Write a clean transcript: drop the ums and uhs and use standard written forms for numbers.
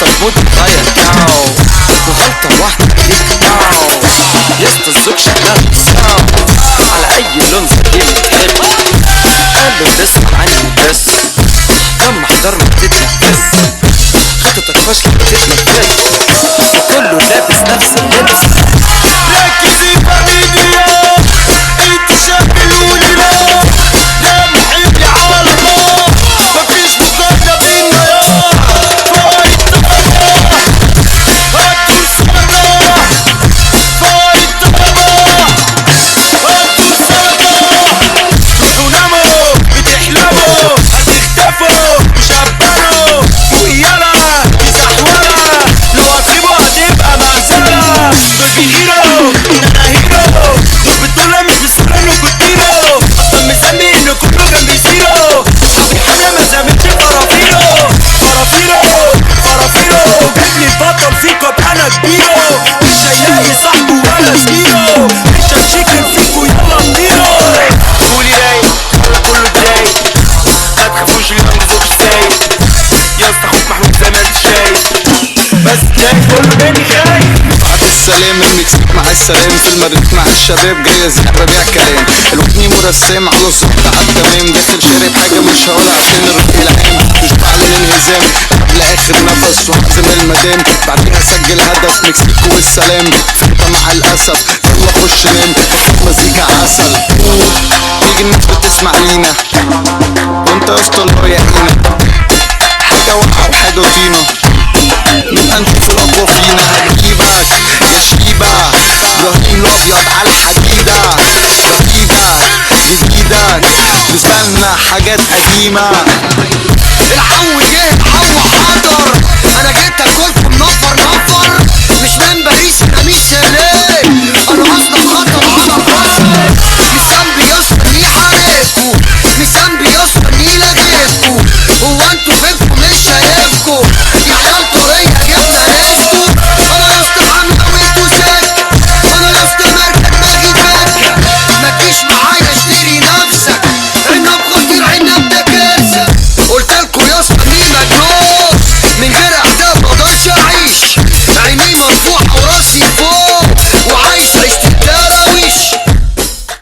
اسطى المود اتغير كاو، وغلطة واحدة عليك كاو، يا اسطى الزوج شغال بصاو، على اي لون زي ما تحب، قالوا تسمع عني بس، لما حضرنا بتتنفس، خطتك فاشلة بتتنفس، وكله لابس نفس اللبس. ركزي فاميليا انت شكلوني لا يا محبي على الله، مفيش مقارنة بينا يا فايت طبعا، هاتوا السما فايت طبعا، هاتوا السما روحوا ناموا بتحلموا هتختفوا وشبروا ويلا تزحولة، لو هتسيبوا هتبقى مهزلة. بيبي هيرو انا هيرو، مش بطولة مش بسهولة انكوا تطيروا، اصلا مسمي ان كله جنبي زيرو، صاحبي حامية ما زامتش فرافيرو فرافيرو فرافيرو، جبني البطل فيكوا ابقى انا كبيرو، مش هيلاقي صاحبه ولا زميله، مش هتشكل فيكوا يلا نطيرو. قولي رايق ولا كله اتضايق، ما تخافوش اليوم زوج سايق، يا اسطى اخوك محمود زي ما انت شايف، بس جاي كله جاني خايف. بعد السلام المكسيك مع السلام، في المريخ مع الشباب جاي زي ببيع كلام، الوطني مرسم على الظبط على التمام، داخل شارب حاجة مش هقولها عشان الرأي العام، مش بعلن انهزام قبل اخر نفس وهزم المدام، بعدين اسجل هدف مكسيكو والسلام، فانت مع الاسف يلا خش نام، مزيكا عسل تيجي الناس بتسمع لينا، وانت يا اسطى اللي رايقينا، حاجة واقعة وحاجة طينة، نبقى نشوف الأقوى فينا، هنجيبك يا شيبة ابراهيم الأبيض على الحديدة، جديدة جديدة بالنسبة لنا حاجات قديمة.